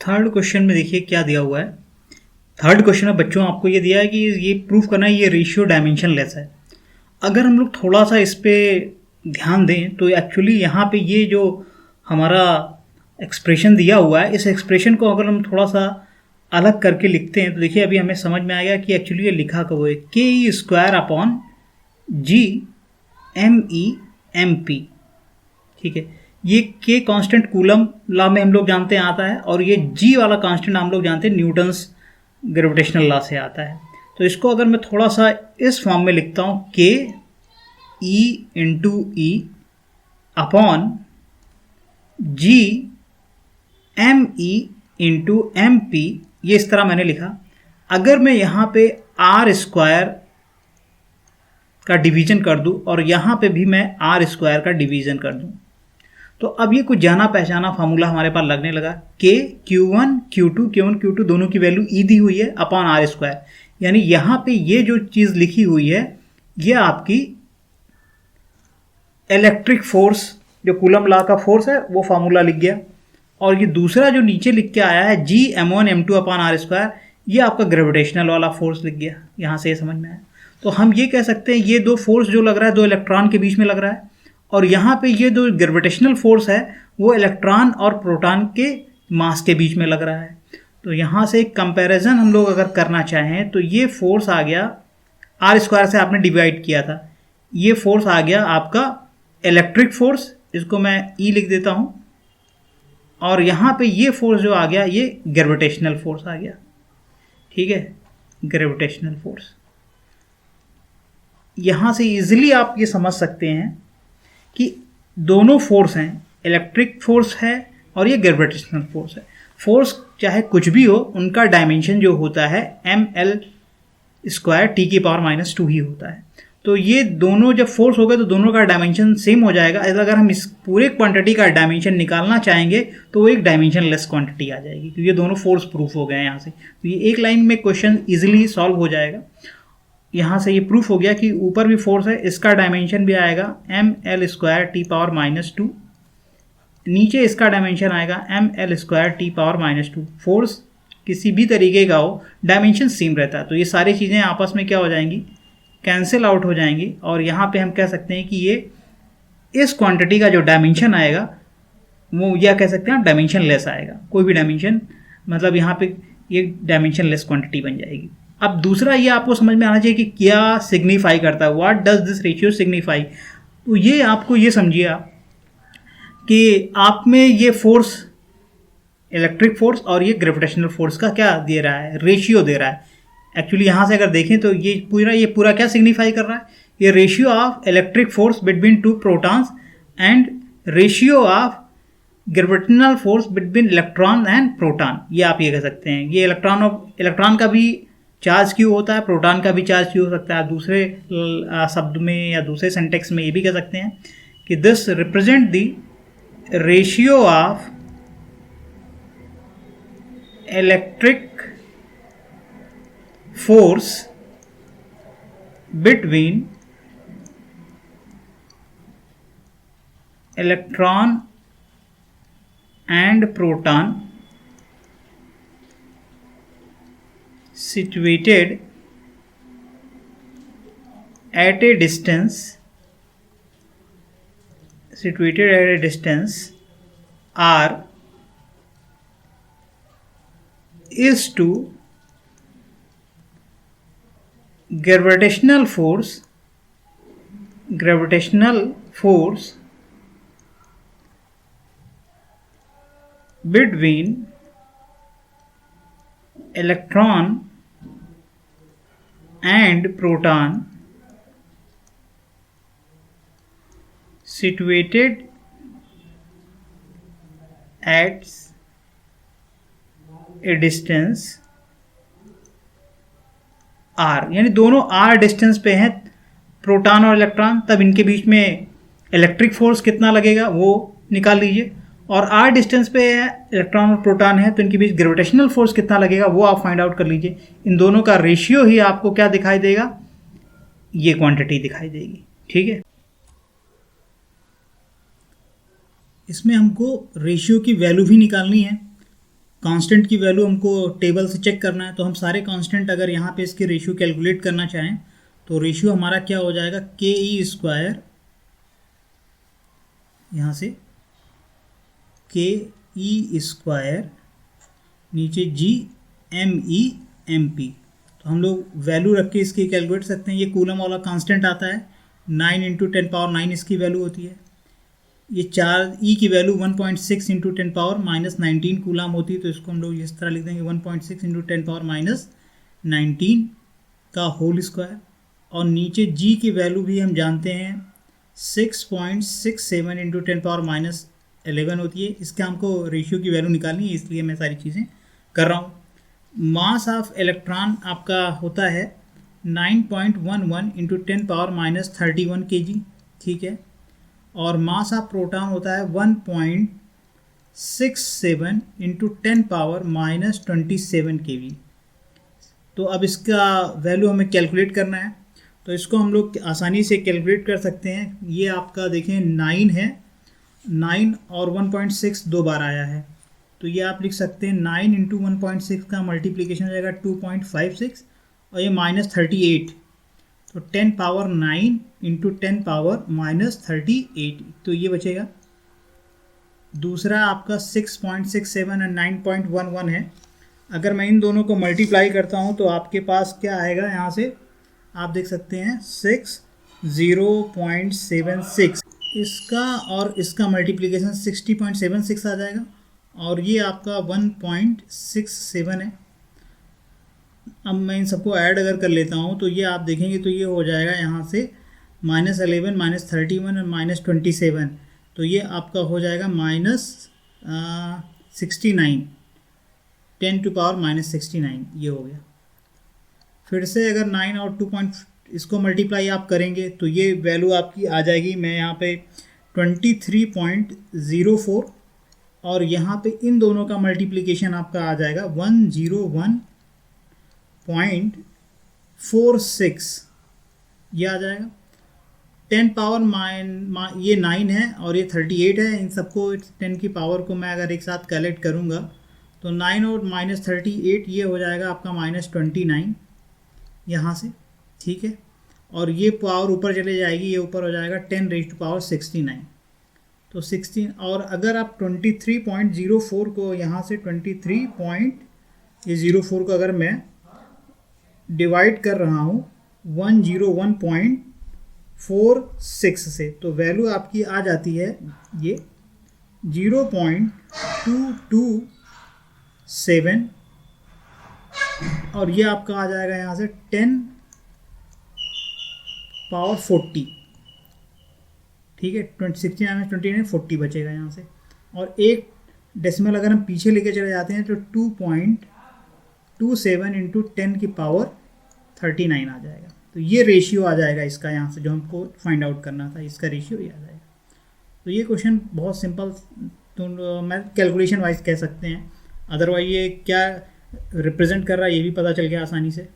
Third question में देखिए क्या दिया हुआ है। थर्ड क्वेश्चन में बच्चों आपको ये दिया है कि ये प्रूफ करना है ये रेशियो डायमेंशनलेस है। अगर हम लोग थोड़ा सा इस पे ध्यान दें तो एक्चुअली यहाँ पे ये जो हमारा एक्सप्रेशन दिया हुआ है, इस एक्सप्रेशन को अगर हम थोड़ा सा अलग करके लिखते हैं तो देखिए अभी हमें समझ में आएगा कि एक्चुअली ये लिखा कब है के ई square upon G M E M p. ठीक है, ये के कांस्टेंट कूलम लॉ में हम लोग जानते हैं आता है, और ये जी वाला कांस्टेंट हम लोग जानते हैं न्यूटन्स ग्रेविटेशनल लॉ से आता है। तो इसको अगर मैं थोड़ा सा इस फॉर्म में लिखता हूँ K E into E upon G M E into M P, ये इस तरह मैंने लिखा। अगर मैं यहाँ पे आर स्क्वायर का डिवीजन कर दूँ और यहाँ पे भी मैं आर स्क्वायर का डिवीजन कर दूँ तो अब ये कुछ जाना पहचाना फार्मूला हमारे पास लगने लगा। के Q1 Q2 दोनों की वैल्यू ई दी हुई है अपॉन आर स्क्वायर, यानी यहाँ पे ये जो चीज़ लिखी हुई है ये आपकी इलेक्ट्रिक फोर्स, जो कूलम लॉ का फोर्स है वो फार्मूला लिख गया। और ये दूसरा जो नीचे लिख के आया है जी m1 m2 upon are square, ये आपका ग्रेविटेशनल वाला फोर्स लिख गया। यहाँ से ये समझ में आया। तो हम ये कह सकते हैं ये दो फोर्स जो लग रहा है दो इलेक्ट्रॉन के बीच में लग रहा है, और यहाँ पे ये जो ग्रेविटेशनल फोर्स है वो इलेक्ट्रॉन और प्रोटॉन के मास के बीच में लग रहा है। तो यहाँ से एक कंपैरिजन हम लोग अगर करना चाहें तो ये फोर्स आ गया, आर स्क्वायर से आपने डिवाइड किया था, ये फोर्स आ गया आपका इलेक्ट्रिक फोर्स, इसको मैं ई लिख देता हूँ। और यहाँ पे ये फोर्स जो आ गया ये ग्रेविटेशनल फोर्स आ गया। ठीक है, ग्रेविटेशनल फोर्स। यहाँ से इजीली आप ये समझ सकते हैं कि दोनों फोर्स हैं, इलेक्ट्रिक फोर्स है और ये ग्रेविटेशनल फोर्स है। फोर्स चाहे कुछ भी हो, उनका डायमेंशन जो होता है एम एल स्क्वायर टी की पावर -2 ही होता है। तो ये दोनों जब फोर्स हो गए तो दोनों का डायमेंशन सेम हो जाएगा। अगर हम इस पूरे क्वांटिटी का डायमेंशन निकालना चाहेंगे तो वो एक डायमेंशन लेस क्वांटिटी आ जाएगी, क्योंकि ये दोनों फोर्स प्रूफ हो गए हैं यहाँ से। तो ये एक लाइन में क्वेश्चन इजीली सॉल्व हो जाएगा। यहाँ से ये प्रूफ हो गया कि ऊपर भी फोर्स है, इसका डायमेंशन भी आएगा M L square T power -2, नीचे इसका डायमेंशन आएगा M L square T power -2। Force किसी भी तरीके का हो, डायमेंशन सेम रहता है। तो ये सारी चीज़ें आपस में क्या हो जाएंगी, कैंसिल आउट हो जाएंगी। और यहाँ पे हम कह सकते हैं कि ये इस क्वांटिटी का जो डायमेंशन आएगा वो या कह सकते हैं डायमेंशन लेस आएगा। कोई भी डायमेंशन, मतलब यहाँ पे ये डायमेंशन लेस क्वांटिटी बन जाएगी। अब दूसरा ये आपको समझ में आना चाहिए कि क्या सिग्निफाई करता है, what does this ratio signify. तो ये आपको ये समझिए आप कि आप में ये फोर्स, इलेक्ट्रिक फोर्स और ये ग्रेविटेशनल फोर्स का क्या दे रहा है, रेशियो दे रहा है। एक्चुअली यहाँ से अगर देखें तो ये पूरा क्या सिग्निफाई कर रहा है, ये ratio of electric force between two protons and ratio of gravitational force between electron and proton. ये आप ये कह सकते हैं, ये इलेक्ट्रॉन का भी चार्ज क्यों होता है, प्रोटॉन का भी चार्ज क्यों हो सकता है। दूसरे शब्द में या दूसरे सेंटेक्स में ये भी कह सकते हैं कि this represent the ratio of electric force between electron and proton situated at a distance r is to gravitational force between electron and proton situated at a distance r, यानी दोनों r डिस्टेंस पे हैं proton और electron, तब इनके बीच में electric force कितना लगेगा वो निकाल लीजिए। और r डिस्टेंस पे है इलेक्ट्रॉन और प्रोटॉन है तो इनके बीच ग्रेविटेशनल फोर्स कितना लगेगा वो आप फाइंड आउट कर लीजिए। इन दोनों का रेशियो ही आपको क्या दिखाई देगा, ये क्वांटिटी दिखाई देगी। ठीक है, इसमें हमको रेशियो की वैल्यू भी निकालनी है। कांस्टेंट की वैल्यू हमको टेबल से चेक करना है, तो हम सारे कांस्टेंट अगर यहाँ पे इसके रेशियो कैलकुलेट करना चाहें तो रेशियो हमारा क्या हो जाएगा, के ई स्क्वायर, यहाँ से के ई स्क्वायर नीचे G M E M P. तो हम लोग वैल्यू रख के इसकी कैलकुलेट सकते हैं। ये कूलम वाला कांस्टेंट आता है 9 इंटू 10⁻9 इसकी वैल्यू होती है। ये 4 ई की वैल्यू 1.6 इंटू 10⁻−19 कूलम होती है, तो इसको हम लोग इस तरह लिख देंगे 1.6 इंटू 10⁻−19 का होल स्क्वायर। और नीचे जी की वैल्यू भी हम जानते हैं 6.67 इंटू 10⁻−11 होती है। इसका हमको रेशियो की वैल्यू निकालनी है, इसलिए मैं सारी चीज़ें कर रहा हूँ। मास ऑफ इलेक्ट्रॉन आपका होता है 9.11 इंटू 10⁻−31 kg, ठीक है। और मास ऑफ प्रोटॉन होता है 1.67 इंटू 10⁻−27 kg। तो अब इसका वैल्यू हमें कैलकुलेट करना है, तो इसको हम लोग आसानी से कैलकुलेट कर सकते हैं। ये आपका देखें 9 है, 9 और 1.6 दो बार आया है, तो ये आप लिख सकते हैं 9 इंटू 1.6 का मल्टीप्लिकेशन हो जाएगा 2.56 और ये -38, तो 10⁻9 इंटू 10⁻−38, तो ये बचेगा। दूसरा आपका 6.67 और 9.11 है। अगर मैं इन दोनों को मल्टीप्लाई करता हूँ तो आपके पास क्या आएगा, यहाँ से आप देख सकते हैं 60.76, इसका और इसका मल्टीप्लिकेशन 60.76 आ जाएगा, और ये आपका 1.67 है। अब मैं इन सबको ऐड अगर कर लेता हूँ तो ये आप देखेंगे तो ये हो जाएगा यहाँ से -11, -31 और -27, तो ये आपका हो जाएगा -69, 10⁻⁻69 ये हो गया। फिर से अगर 9 और 2 इसको मल्टीप्लाई आप करेंगे तो ये वैल्यू आपकी आ जाएगी, मैं यहाँ पे 23.04, और यहाँ पे इन दोनों का मल्टीप्लिकेशन आपका आ जाएगा 101.46, ये आ जाएगा। 10 ये 9 है और ये 38 है, इन सबको 10 की पावर को मैं अगर एक साथ कलेक्ट करूँगा तो 9 और -38 ये हो जाएगा आपका -29 यहाँ से, ठीक है। और ये पावर ऊपर चले जाएगी, ये ऊपर हो जाएगा 10⁻69, तो 16। और अगर आप 23.04 को यहाँ से 23.04 को अगर मैं डिवाइड कर रहा हूँ 101.46 से, तो वैल्यू आपकी आ जाती है ये 0.227, और ये आपका आ जाएगा यहाँ से 10⁻40, ठीक है। 69 29 40 बचेगा यहाँ से, और एक डेसिमल अगर हम पीछे लेके चले जाते हैं तो 2.27 इंटू 10⁻39 आ जाएगा। तो ये रेशियो आ जाएगा इसका, यहाँ से जो हमको फाइंड आउट करना था, इसका रेशियो ये आ जाएगा। तो ये क्वेश्चन बहुत सिंपल, तो मैं कैलकुलेशन वाइज कह सकते हैं, अदरवाइज ये क्या रिप्रेजेंट कर रहा है ये भी पता चल गया आसानी से।